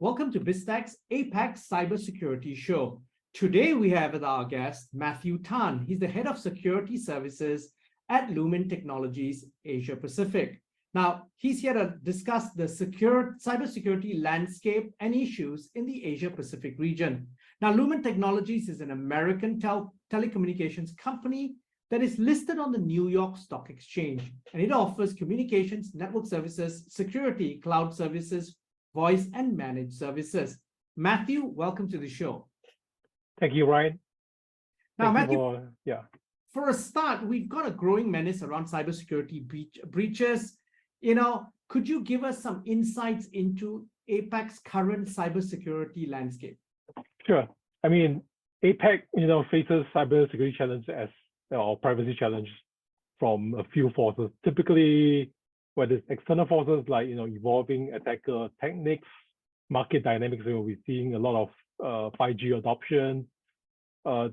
Welcome to Biztech's APAC Cybersecurity Show. Today we have as our guest Matthew Tan. He's the Head of Security Services at Lumen Technologies Asia Pacific. Now, he's here to discuss the cybersecurity landscape and issues in the Asia Pacific region. Now, Lumen Technologies is an American telecommunications company that is listed on the New York Stock Exchange, and it offers communications, network services, security, cloud services, voice, and managed services. Matthew, welcome to the show. Thank you, Ryan. Now, Matthew, for a start, we've got a growing menace around cybersecurity breaches. Could you give us some insights into APAC's current cybersecurity landscape? Sure. I mean, APAC, faces cybersecurity challenges or privacy challenges from a few forces. Typically, whether it's external forces like evolving attacker techniques, market dynamics, we're seeing a lot of 5G adoption, as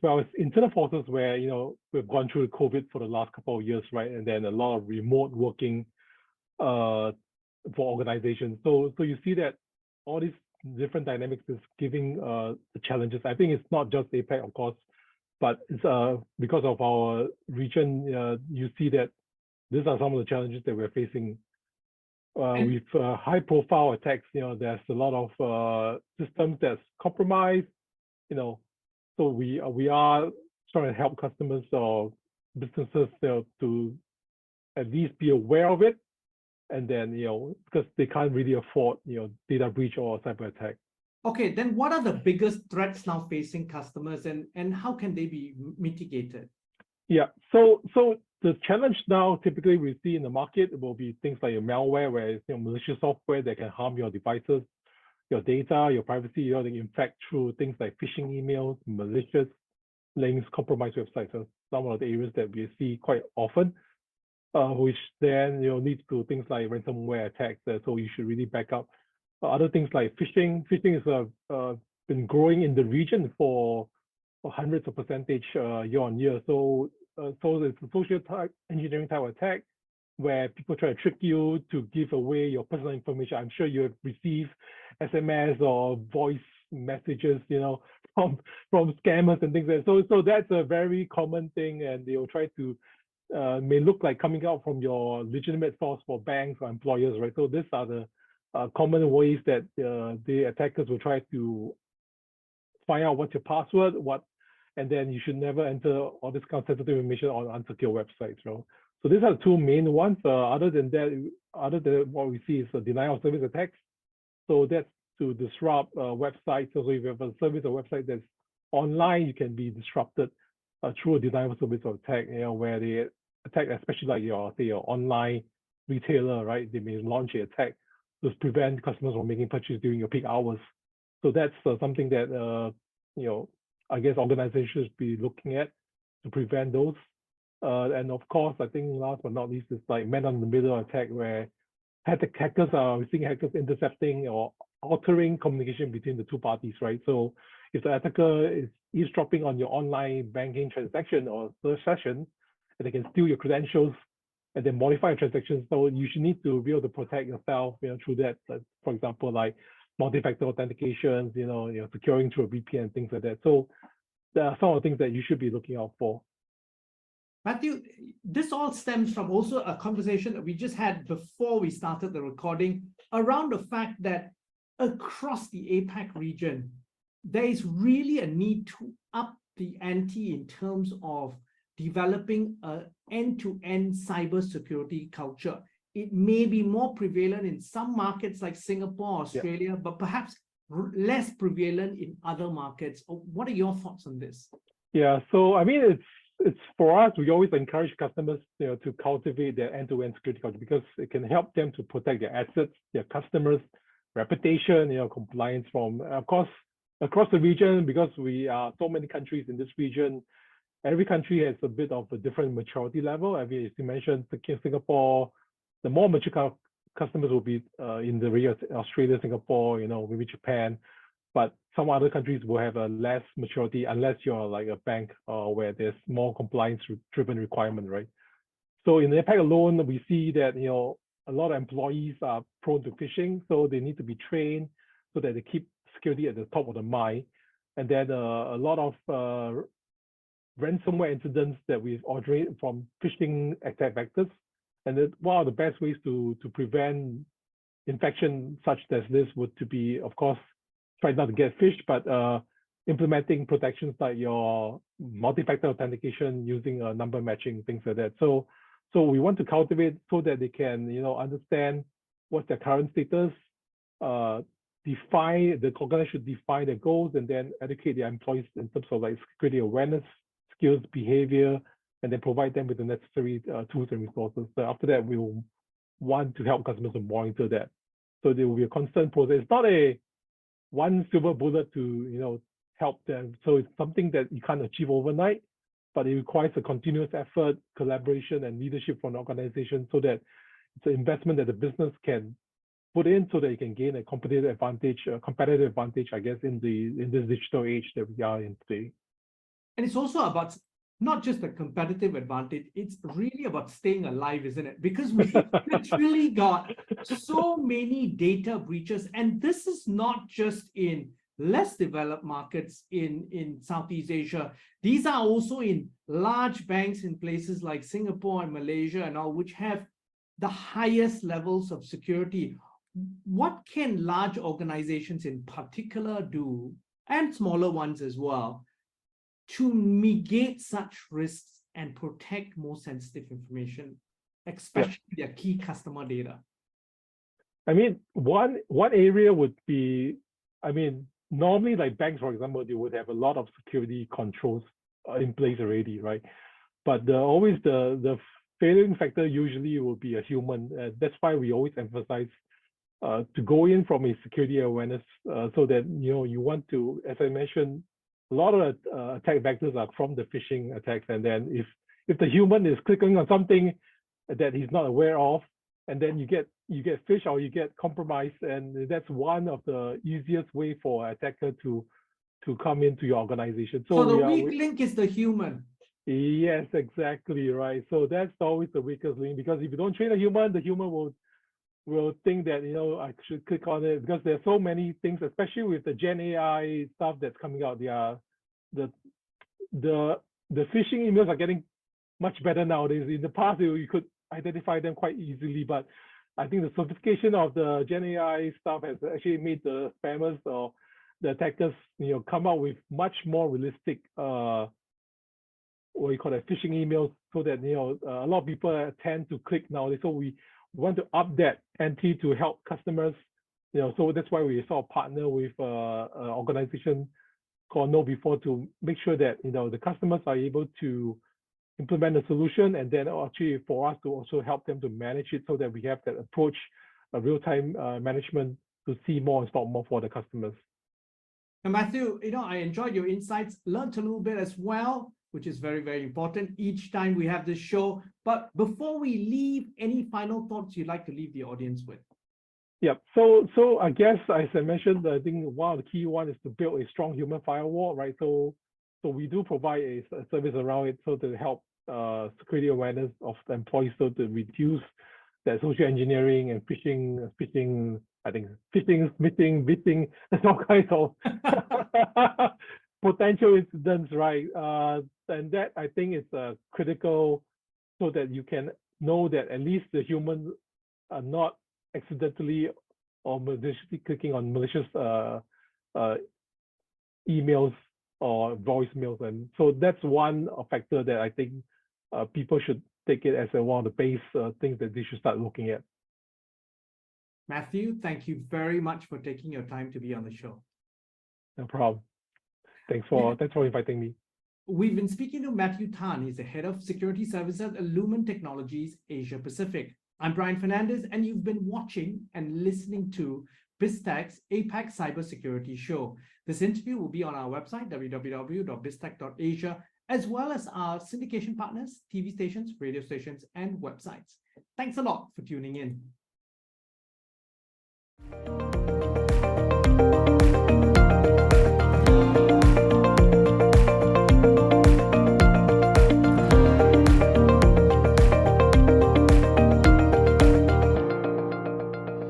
well as internal forces where we've gone through COVID for the last couple of years, right? And then a lot of remote working for organizations. So you see that all these different dynamics is giving the challenges. I think it's not just APAC, of course, but it's because of our region. You see that these are some of the challenges that we're facing. With high-profile attacks, there's a lot of systems that's compromised. So we are trying to help customers or businesses to at least be aware of it, and then because they can't really afford data breach or cyber attack. Okay, then what are the biggest threats now facing customers, and how can they be mitigated? Yeah, so the challenge now typically we see in the market will be things like your malware, where it's malicious software that can harm your devices, your data, your privacy. They infect through things like phishing emails, malicious links, compromised websites. So some of the areas that we see quite often, which then leads to things like ransomware attacks. So you should really back up. Other things like phishing. Phishing has been growing in the region for hundreds of percentage year on year. So it's a social engineering type of attack where people try to trick you to give away your personal information. I'm sure you have received SMS or voice messages, from scammers and things like that. So that's a very common thing, and they'll try to may look like coming out from your legitimate source for banks or employers, right? So these are the common ways that the attackers will try to find out what's your password, and then you should never enter all this kind of sensitive information on unsecure websites. So these are the two main ones. Other than what we see is a denial of service attacks. So that's to disrupt websites. So if you have a service or website that's online, you can be disrupted through a denial of service or attack, where they attack, especially like your online retailer, right? They may launch an attack to prevent customers from making purchases during your peak hours. So that's something that I guess organizations should be looking at to prevent those. And of course, I think last but not least is like man-in-the-middle attack, where we're seeing hackers intercepting or altering communication between the two parties, right? So if the attacker is eavesdropping on your online banking transaction or search session, and they can steal your credentials and then modify your transactions, so you should need to be able to protect yourself, through that. For example, like multi-factor authentication, securing through a VPN, things like that. So there are some of the things that you should be looking out for. Matthew, this all stems from also a conversation that we just had before we started the recording around the fact that across the APAC region, there is really a need to up the ante in terms of developing an end-to-end cybersecurity culture. It may be more prevalent in some markets like Singapore, Australia, but perhaps less prevalent in other markets. What are your thoughts on this? Yeah, so I mean, it's for us, we always encourage customers to cultivate their end-to-end security culture, because it can help them to protect their assets, their customers, reputation, compliance from, of course, across the region, because we are so many countries in this region. Every country has a bit of a different maturity level. I mean, as you mentioned, Singapore, the more mature customers will be in the region, Australia, Singapore, maybe Japan, but some other countries will have a less maturity unless you're like a bank where there's more compliance-driven requirement, right? So in APAC alone, we see that a lot of employees are prone to phishing, so they need to be trained so that they keep security at the top of the mind. And then a lot of ransomware incidents that we've originated from phishing attack vectors. And then one of the best ways to prevent infection such as this would to be, of course, try not to get phished, but implementing protections like your multi-factor authentication using number matching, things like that. So we want to cultivate so that they can, understand what's their current status, the organization should define their goals, and then educate their employees in terms of like security awareness, skills, behavior, and then provide them with the necessary tools and resources. So after that, we'll want to help customers to monitor that. So there will be a constant process. It's not a one silver bullet to help them. So it's something that you can't achieve overnight, but it requires a continuous effort, collaboration, and leadership from the organization, so that it's an investment that the business can put in so that you can gain a competitive advantage, I guess, in this digital age that we are in today. And it's also about not just a competitive advantage, it's really about staying alive, isn't it? Because we've literally got so many data breaches, and this is not just in less developed markets in Southeast Asia. These are also in large banks in places like Singapore and Malaysia and all, which have the highest levels of security. What can large organizations in particular do, and smaller ones as well, to mitigate such risks and protect more sensitive information, especially their key customer data? I mean, one area would be, normally like banks, for example, they would have a lot of security controls in place already, right? But always the failing factor usually will be a human. That's why we always emphasize to go in from a security awareness, so that you want to, as I mentioned, a lot of attack vectors are from the phishing attacks, and then if the human is clicking on something that he's not aware of, and then you get phished or you get compromised, and that's one of the easiest way for an attacker to come into your organization. So the weak link is the human. Yes, exactly right. So that's always the weakest link, because if you don't train the human will think that I should click on it, because there's so many things, especially with the Gen AI stuff that's coming out. The phishing emails are getting much better nowadays. In the past, you could identify them quite easily, but I think the sophistication of the Gen AI stuff has actually made the spammers or the attackers come out with much more realistic phishing emails, so that a lot of people tend to click nowadays. So we want to up that ante to help customers. So that's why we sort of partner with an organization called KnowBe4 to make sure that the customers are able to implement the solution, and then actually for us to also help them to manage it, so that we have that approach, a real-time management, to see more and stop more for the customers. And Matthew, I enjoyed your insights, learned a little bit as well, which is very, very important each time we have this show. But before we leave, any final thoughts you'd like to leave the audience with? Yeah, so I guess, as I mentioned, I think one of the key one is to build a strong human firewall, right? So we do provide a service around it, so to help security awareness of the employees, so to reduce that social engineering and phishing, I think phishing, smithing, bitting, there's all kinds of potential incidents, right? And that, I think, is critical, so that you can know that at least the humans are not accidentally or maliciously clicking on malicious emails or voicemails. And so that's one factor that I think people should take it as one of the base things that they should start looking at. Matthew, thank you very much for taking your time to be on the show. No problem. Thanks for inviting me. We've been speaking to Matthew Tan. He's the head of security services at Lumen Technologies Asia Pacific. I'm Brian Fernandez, and you've been watching and listening to Biztech's APAC Cybersecurity Show. This interview will be on our website, www.biztech.asia, as well as our syndication partners, TV stations, radio stations, and websites. Thanks a lot for tuning in.